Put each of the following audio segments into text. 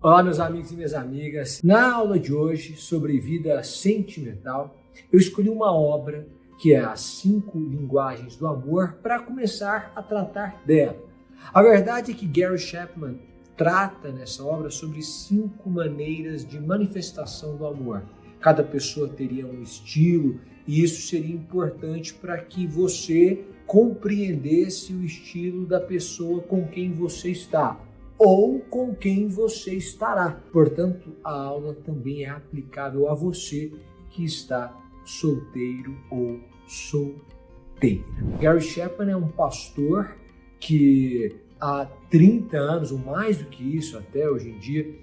Olá, meus amigos e minhas amigas. Na aula de hoje, sobre vida sentimental, eu escolhi uma obra que é As 5 Linguagens do Amor para começar a tratar dela. A verdade é que Gary Chapman trata nessa obra sobre 5 maneiras de manifestação do amor. Cada pessoa teria um estilo e isso seria importante para que você compreendesse o estilo da pessoa com quem você está ou com quem você estará. Portanto, a aula também é aplicável a você que está solteiro ou solteira. Gary Chapman é um pastor que há 30 anos, ou mais do que isso até hoje em dia,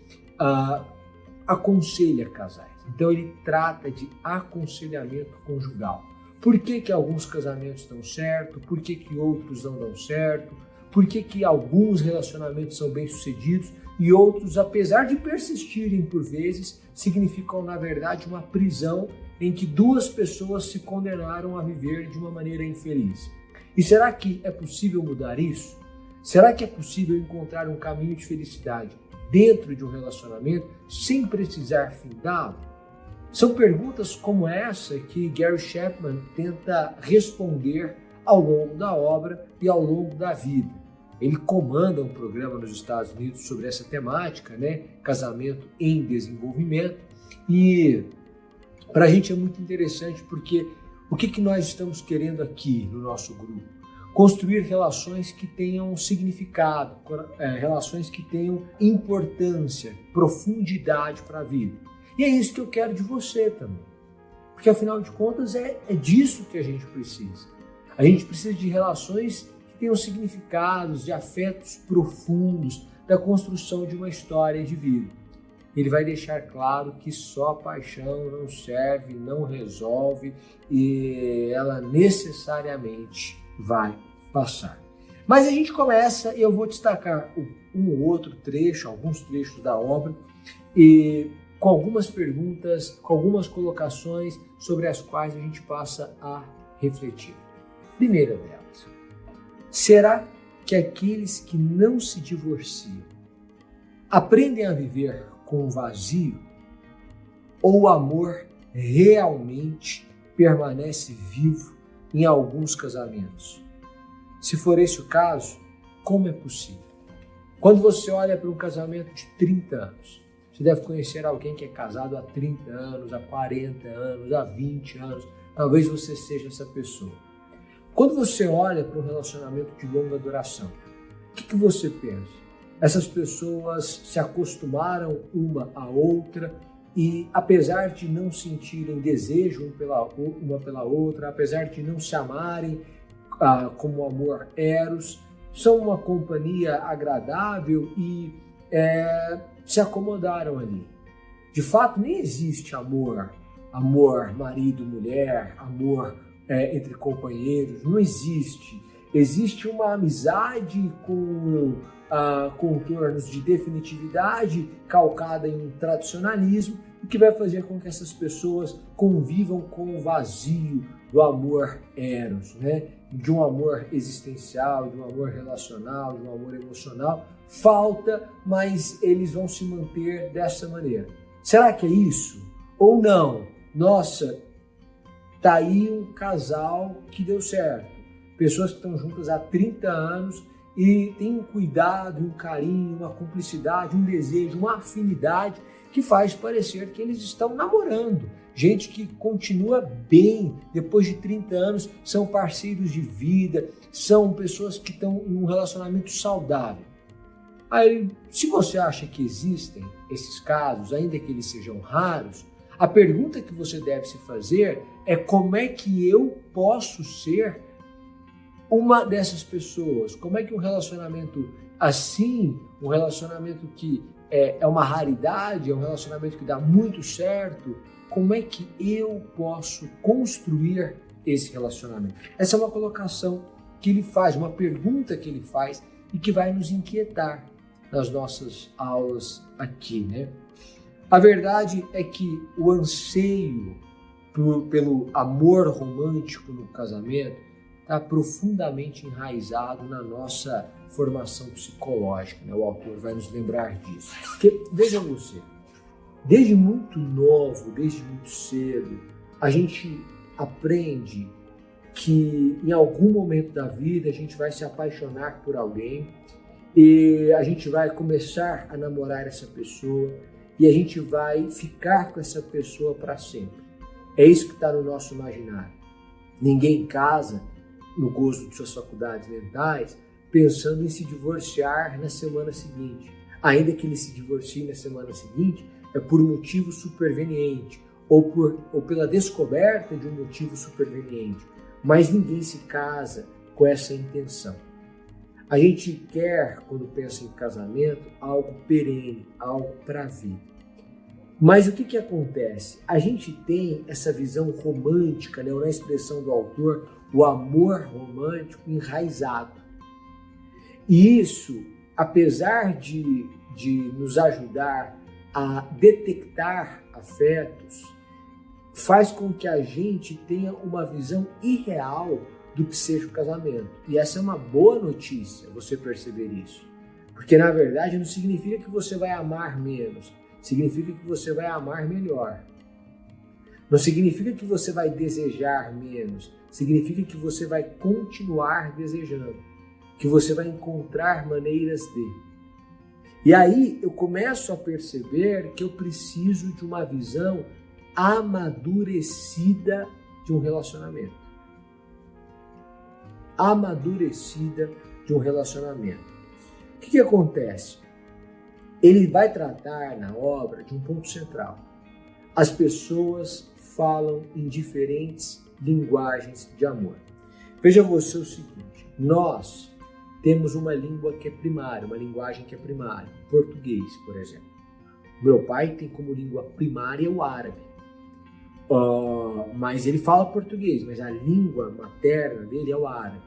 aconselha casais. Então ele trata de aconselhamento conjugal. Por que alguns casamentos dão certo? Por que outros não dão certo? Por que alguns relacionamentos são bem-sucedidos e outros, apesar de persistirem por vezes, significam, na verdade, uma prisão em que 2 pessoas se condenaram a viver de uma maneira infeliz? E será que é possível mudar isso? Será que é possível encontrar um caminho de felicidade dentro de um relacionamento sem precisar findá-lo? São perguntas como essa que Gary Chapman tenta responder ao longo da obra e ao longo da vida. Ele comanda um programa nos Estados Unidos sobre essa temática, casamento em desenvolvimento, e para a gente é muito interessante porque o que nós estamos querendo aqui no nosso grupo? Construir relações que tenham significado, relações que tenham importância, profundidade para a vida. E é isso que eu quero de você também, porque afinal de contas é disso que a gente precisa. A gente precisa de relações que tenham significados, de afetos profundos, da construção de uma história de vida. Ele vai deixar claro que só paixão não serve, não resolve e ela necessariamente vai passar. Mas a gente começa e eu vou destacar um ou outro trecho, alguns trechos da obra, e com algumas perguntas, com algumas colocações sobre as quais a gente passa a refletir. Primeira delas, será que aqueles que não se divorciam aprendem a viver com o vazio? Ou o amor realmente permanece vivo em alguns casamentos? Se for esse o caso, como é possível? Quando você olha para um casamento de 30 anos, você deve conhecer alguém que é casado há 30 anos, há 40 anos, há 20 anos. Talvez você seja essa pessoa. Quando você olha para um relacionamento de longa duração, o que você pensa? Essas pessoas se acostumaram uma à outra e, apesar de não sentirem desejo uma pela outra, apesar de não se amarem como o amor eros, são uma companhia agradável e se acomodaram ali. De fato, nem existe amor marido-mulher, amor entre companheiros, não existe. Existe uma amizade com contornos de definitividade, calcada em um tradicionalismo, e que vai fazer com que essas pessoas convivam com o vazio do amor eros, de um amor existencial, de um amor relacional, de um amor emocional. Falta, mas eles vão se manter dessa maneira. Será que é isso? Ou não? Nossa, tá aí um casal que deu certo. Pessoas que estão juntas há 30 anos e têm um cuidado, um carinho, uma cumplicidade, um desejo, uma afinidade que faz parecer que eles estão namorando. Gente que continua bem depois de 30 anos, são parceiros de vida, são pessoas que estão em um relacionamento saudável. Aí, se você acha que existem esses casos, ainda que eles sejam raros, a pergunta que você deve se fazer é: como é que eu posso ser uma dessas pessoas? Como é que um relacionamento assim, um relacionamento que é uma raridade, é um relacionamento que dá muito certo, como é que eu posso construir esse relacionamento? Essa é uma colocação que ele faz, uma pergunta que ele faz e que vai nos inquietar nas nossas aulas aqui, A verdade é que o anseio pelo amor romântico no casamento está profundamente enraizado na nossa formação psicológica, né? O autor vai nos lembrar disso. Porque, veja você, desde muito novo, desde muito cedo, a gente aprende que em algum momento da vida a gente vai se apaixonar por alguém e a gente vai começar a namorar essa pessoa e a gente vai ficar com essa pessoa para sempre. É isso que está no nosso imaginário. Ninguém casa no gozo de suas faculdades mentais pensando em se divorciar na semana seguinte. Ainda que ele se divorcie na semana seguinte, é por um motivo superveniente ou pela descoberta de um motivo superveniente. Mas ninguém se casa com essa intenção. A gente quer, quando pensa em casamento, algo perene, algo para a vida. Mas o que acontece? A gente tem essa visão romântica, né? Ou na expressão do autor, o amor romântico enraizado. E isso, apesar de nos ajudar a detectar afetos, faz com que a gente tenha uma visão irreal do que seja o casamento. E essa é uma boa notícia, você perceber isso. Porque, na verdade, não significa que você vai amar menos. Significa que você vai amar melhor. Não significa que você vai desejar menos. Significa que você vai continuar desejando. Que você vai encontrar maneiras de. E aí eu começo a perceber que eu preciso de uma visão amadurecida de um relacionamento. Amadurecida de um relacionamento. O que acontece? Ele vai tratar na obra de um ponto central. As pessoas falam em diferentes linguagens de amor. Veja você o seguinte, nós temos uma língua que é primária, uma linguagem que é primária, português, por exemplo. Meu pai tem como língua primária o árabe. Mas ele fala português, mas a língua materna dele é o árabe.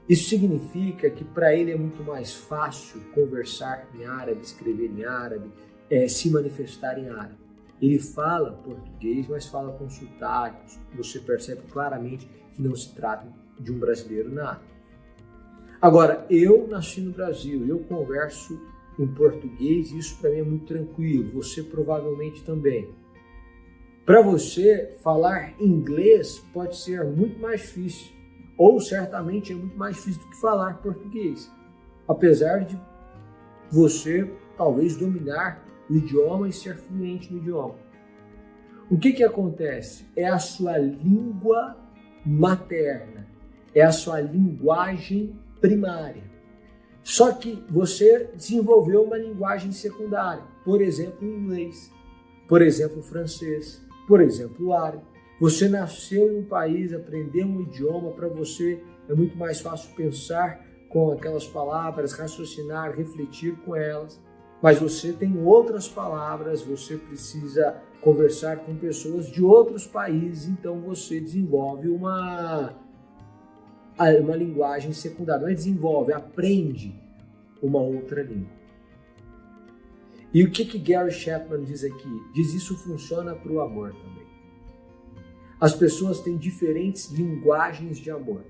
Isso significa que para ele é muito mais fácil conversar em árabe, escrever em árabe, se manifestar em árabe. Ele fala português, mas fala com sotaque. Você percebe claramente que não se trata de um brasileiro nada. Agora, eu nasci no Brasil, eu converso em português e isso para mim é muito tranquilo. Você provavelmente também. Para você, falar inglês pode ser muito mais difícil, ou certamente é muito mais difícil do que falar português, apesar de você talvez dominar o idioma e ser fluente no idioma. O que acontece? É a sua língua materna, é a sua linguagem primária. Só que você desenvolveu uma linguagem secundária, por exemplo, o inglês, por exemplo, o francês, por exemplo, o árabe. Você nasceu em um país, aprendeu um idioma, para você é muito mais fácil pensar com aquelas palavras, raciocinar, refletir com elas. Mas você tem outras palavras, você precisa conversar com pessoas de outros países, então você desenvolve uma linguagem secundária. Não é desenvolve, aprende uma outra língua. E o que Gary Chapman diz aqui? Diz isso funciona para o amor também. As pessoas têm diferentes linguagens de amor.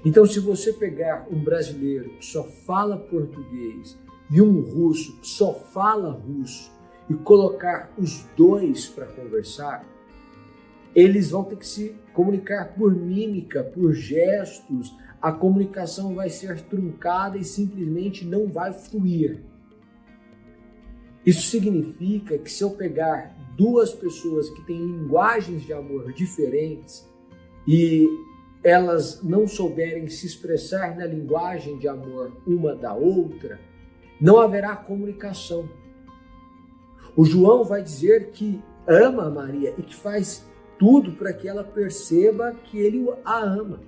Então, se você pegar um brasileiro que só fala português e um russo que só fala russo e colocar os dois para conversar, eles vão ter que se comunicar por mímica, por gestos. A comunicação vai ser truncada e simplesmente não vai fluir. Isso significa que se eu pegar duas pessoas que têm linguagens de amor diferentes e elas não souberem se expressar na linguagem de amor uma da outra, não haverá comunicação. O João vai dizer que ama a Maria e que faz tudo para que ela perceba que ele a ama.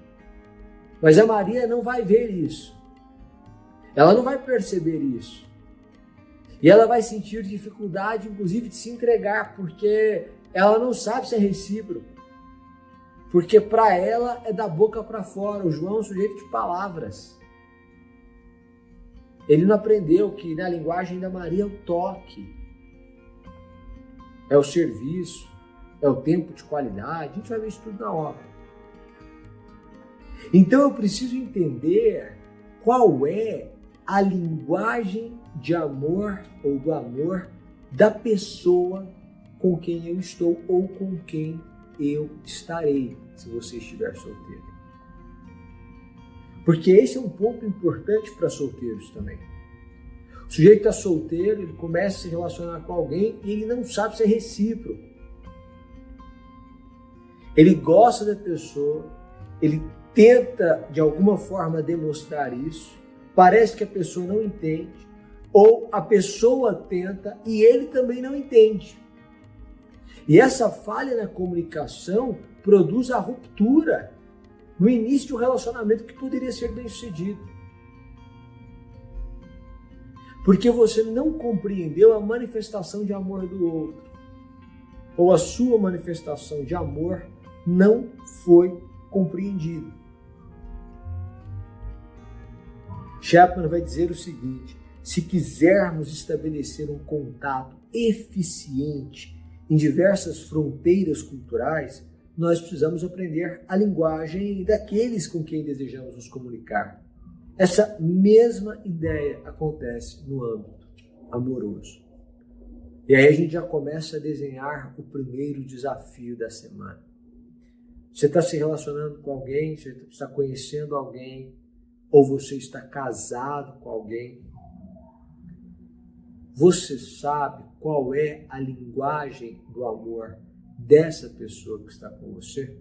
Mas a Maria não vai ver isso. Ela não vai perceber isso. E ela vai sentir dificuldade, inclusive, de se entregar, porque ela não sabe se é recíproco. Porque para ela é da boca para fora. O João é um sujeito de palavras. Ele não aprendeu que na linguagem da Maria é o toque, é o serviço, é o tempo de qualidade. A gente vai ver isso tudo na obra. Então eu preciso entender qual é a linguagem de amor ou do amor da pessoa com quem eu estou ou com quem eu estarei, se você estiver solteiro. Porque esse é um ponto importante para solteiros também. O sujeito está solteiro, ele começa a se relacionar com alguém e ele não sabe se é recíproco. Ele gosta da pessoa, ele tenta de alguma forma demonstrar isso, parece que a pessoa não entende, ou a pessoa tenta e ele também não entende. E essa falha na comunicação produz a ruptura no início de um relacionamento que poderia ser bem sucedido. Porque você não compreendeu a manifestação de amor do outro, ou a sua manifestação de amor não foi compreendida. Chapman vai dizer o seguinte: se quisermos estabelecer um contato eficiente em diversas fronteiras culturais, nós precisamos aprender a linguagem daqueles com quem desejamos nos comunicar. Essa mesma ideia acontece no âmbito amoroso. E aí a gente já começa a desenhar o primeiro desafio da semana. Você está se relacionando com alguém, você está conhecendo alguém, ou você está casado com alguém. Você sabe qual é a linguagem do amor dessa pessoa que está com você?